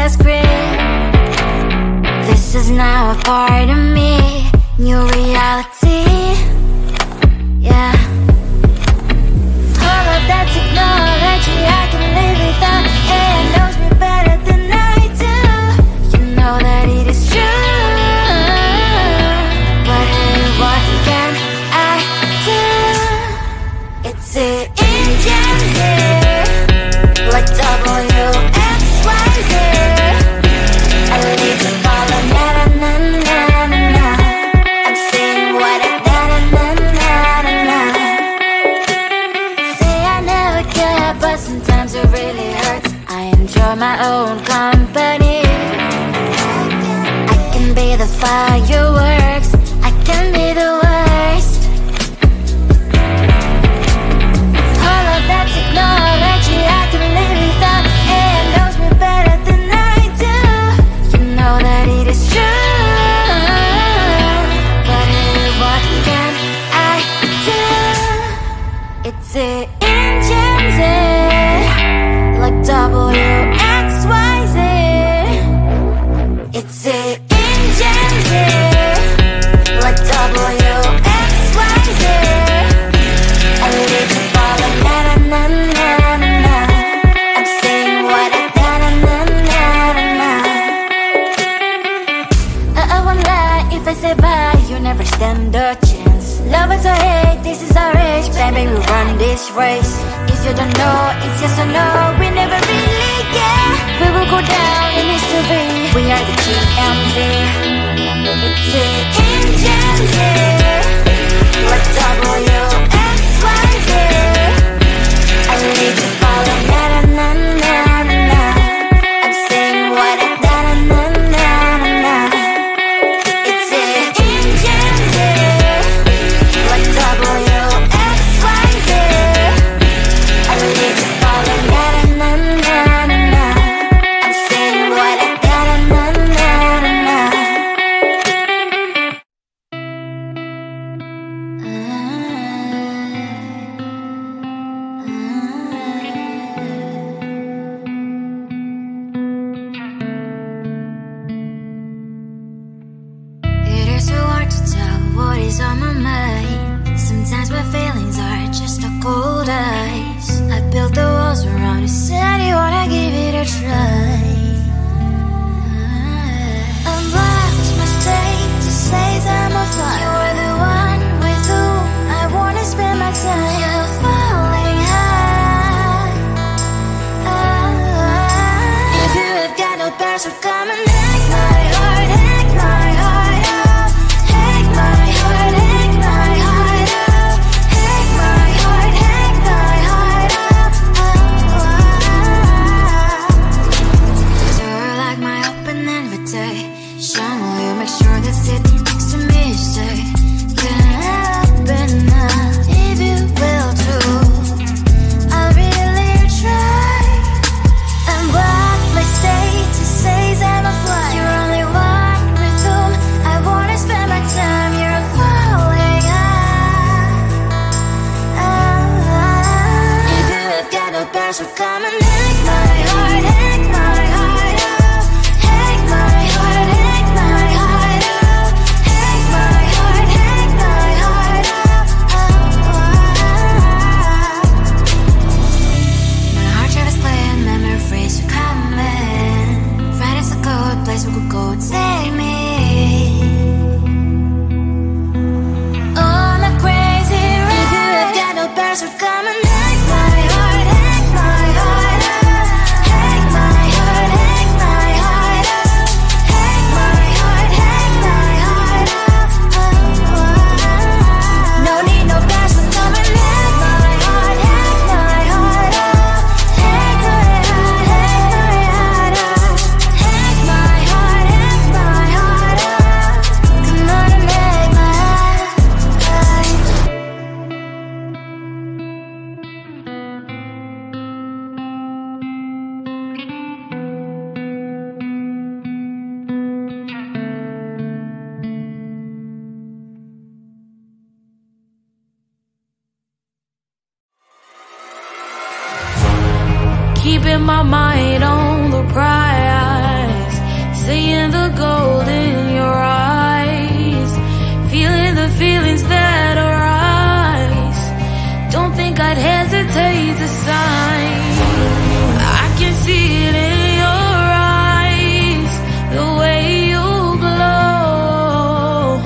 last grip. This is now a part of me, new reality. Yeah. All of that technology I can live without. AI knows me better than I do. You know that it is true. But hey, what can I do? It's the engine here, like WXYZ. I need to follow na na na na na na. I'm saying what I na na na na na na. Say I never care, but sometimes it really hurts. I enjoy my own company. I can be the fireworks, I can be the worst. All of that technology I can live without. AI knows me better than I do. You know that it is true. But hey, what can I do? It's the engines, like WXYZ. It's the engines, like WXYZ. I need to follow na na na na na na. I'm saying what I na na na na na na. I won't lie if I say bye, you never stand a chance. Love is or hate, this is our age. Baby, we run this race. If you don't know, it's yes or no. We never really get. We will go down in history. We are the GMZ. It's the engines here, like WXYZ. I need to follow na na na na na na. I'm saying what I na na na na na na. It's the engines here, like WXYZ. I need to follow na na na na na na. I'm saying what I na na na na na na. It is so hard to tell what is on my mind. Sometimes my feelings are just a cold ice. I built the walls around you, said you wanna give it a try. Unlocked my state to say I'm a fly. You are the one with whom I wanna spend my time. You're falling high. If you have got no bears, so come and hack my heart, hack my heart up. Hack my heart, hack my heart up. Hack my heart, hack my heart up. You're like my open invitation. Will you make sure that sitting next to me is safe? Can I open up if you will too? I'll really try. And what my state to say I'm a fly. You're only one with whom I wanna spend my time. You're falling high. If you have got no bears, so come and hack my heart, hack my heart up. Hack my heart, hack my heart up. Hack my heart, hack my heart up. My heart travels playing memories are coming. Right as a good place we could go and take me. On a crazy ride. If you have got no bears, so come and hack my heart, hack my heart up. Hack my heart, hack my heart up. Hack my heart, hack my heart up. No need no bears, so come and hack my heart, hack my heart up. Hack my heart, hack my heart up. Hack my heart, hack my heart up. Come on and hack my heart. Keeping my mind on the prize. the gold in your eyes, feeling the feelings that arise. Don't think I'd hesitate to sign. I can see it in your eyes, the way you glow.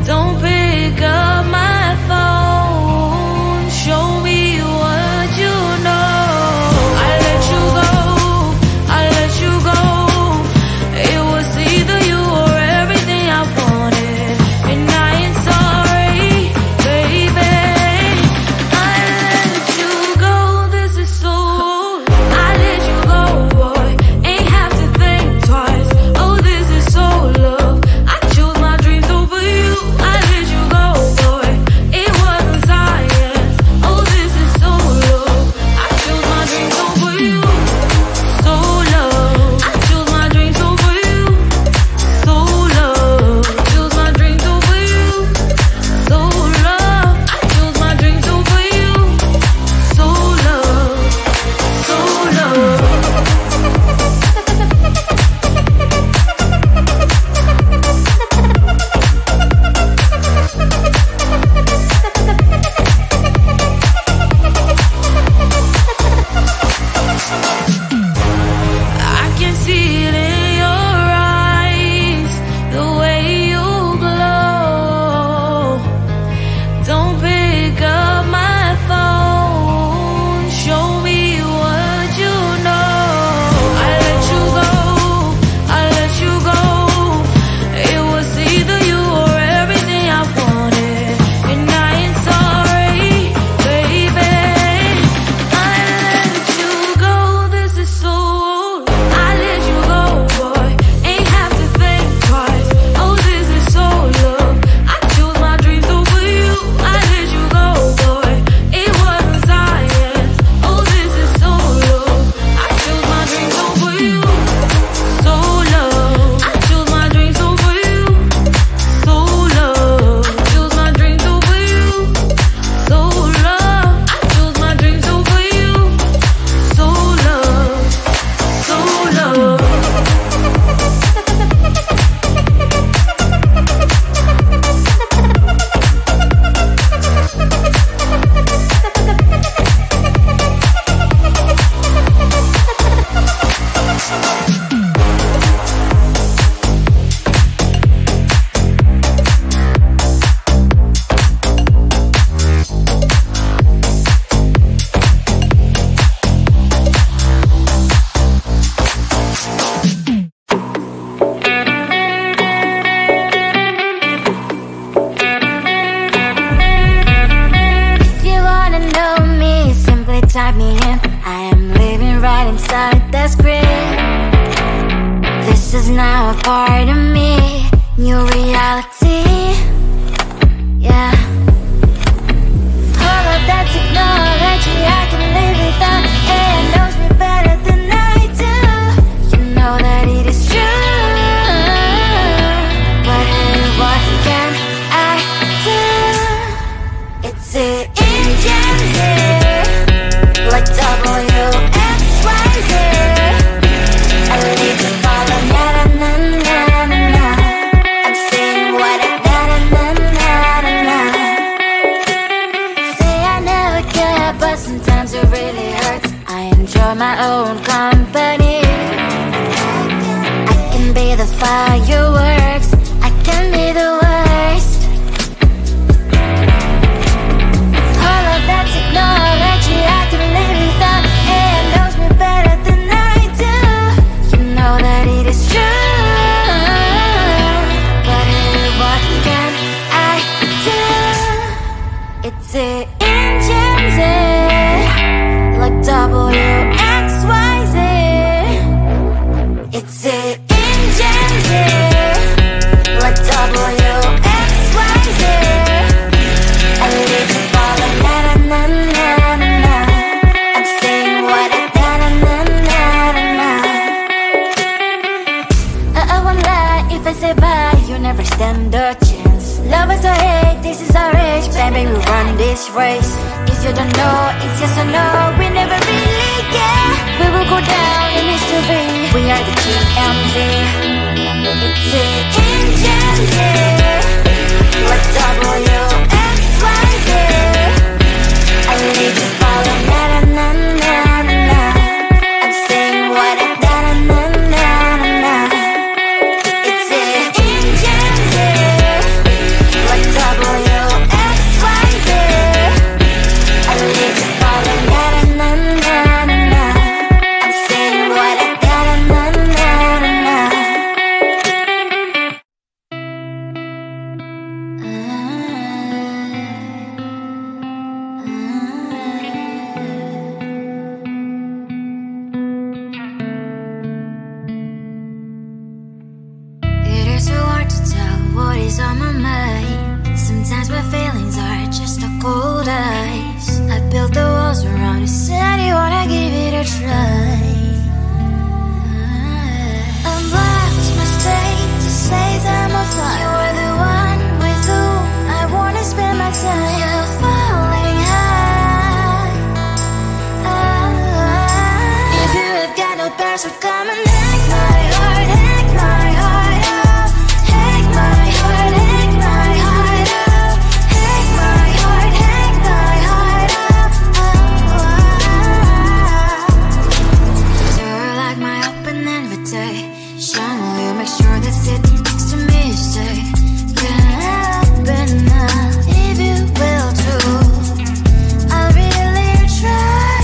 Don't pick up my phone, show me what you know. I let you go, I let you go. It was either you or everything I wanted, and I ain't sorry, baby. I let you go, this is so. I let you go, boy, ain't have to think twice. Oh, this is so love. I chose my dreams over you. I let you go, boy, it wasn't science. Oh, this is so love. I chose my dreams over you. So love. I chose my dreams over you. So love. Chose my dreams over you. So love. I chose my dreams over you. So love. So love. I can see it in your eyes, the way you glow. Don't pick up my phone, show me what you know. I let you go, I let you go. It was either you or everything I wanted, and I ain't sorry, baby. I let you go, this is so. I let you go, boy, ain't have to think twice. Oh, this is so love. I chose my dreams over you. I let you go, boy, it wasn't science. Oh, this is so love. I chose my dreams over you. So love. I chose my dreams over you. So love. Chose my dreams over you. So love. I chose my dreams over you. So love. So love. If you wanna know me, simply type me in. I am living right inside that screen. This is now a part of me, new reality. Yeah. All of that technology I can live without, and knows me better than I do. You know that it is true, but hey, what can I do? It's the engines here, like WXYZ. I leave you falling, na na na na na na. I'm saying what I na na na na na na. Say I never care, but sometimes it really hurts. I enjoy my own company. I can be the fireworks, I can be the worst. All of that technology I can live without, and knows me better than I do. You know that it is true, but hey, what can I do? It's the engines, like WXYZ. It's the engines, like WXYZ. I live you falling, na na na na na na. I'm saying what I na na na na na na. I won't lie if I say bye, you never stand a chance. Love is or hate, this is our age, baby, we run this race. If you don't know, it's yes or no, we never really care. We will go down in history, we are the GMZ. what is on my mind. Sometimes my feelings are just a cold ice. I built the walls around you, said you wanna give it a try. Unlocked my state to say I'm a fly. You are the one with whom I wanna spend my time. You're falling high. If you have got no bears, so come and hack my heart, hack my heart out. Hack my heart, hack my heart out. Hack my heart, hack my heart out. You're like my open invitation. Will you make sure that sitting next to me is safe? Can open up if you will too. I'll really try.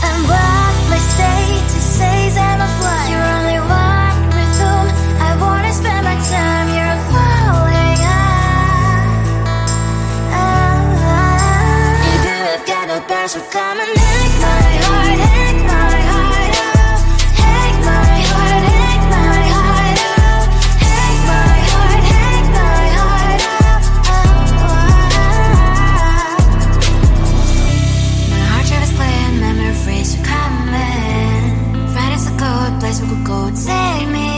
And what my status says I'm a fly. You're only one with whom I wanna spend my time. You're falling high. If you have got no bears, so come and hack my heart, hack my heart out. Hack my heart, hack my heart out. Hack my heart, hack my heart out. My heart travels clear, memories are coming. Right as a good place we could go and take me.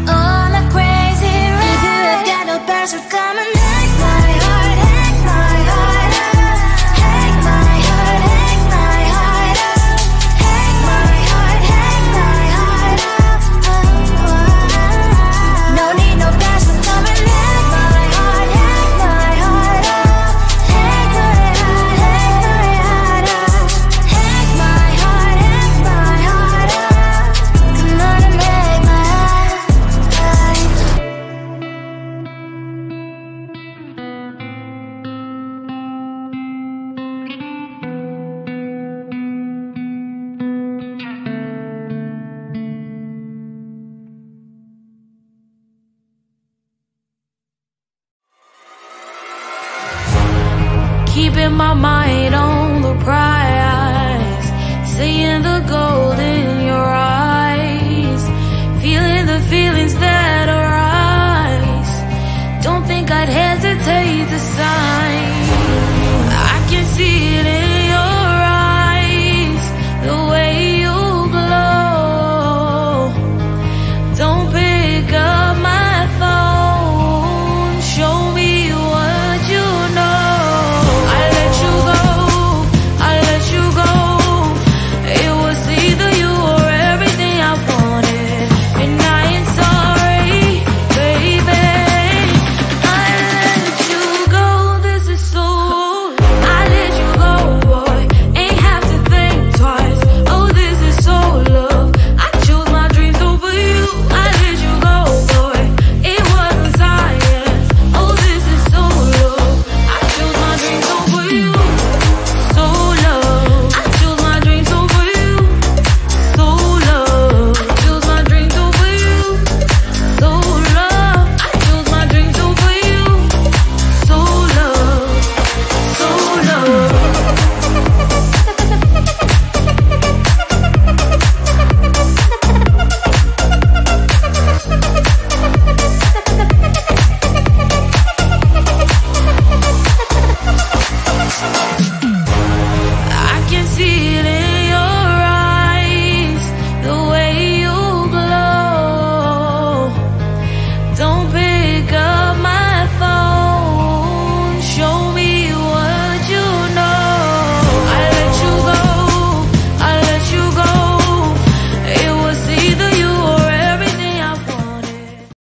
On a crazy ride. If you have got no bears, so come and hack my heart, hack my heart out. Hack my heart, hack my heart out. Hack my heart, hack my heart out. No need no bears, so come and hack my heart, hack my heart out. Hack my heart, hack my heart out. Hack my heart, hack my heart out. Come on and make my heart. Keep in my mind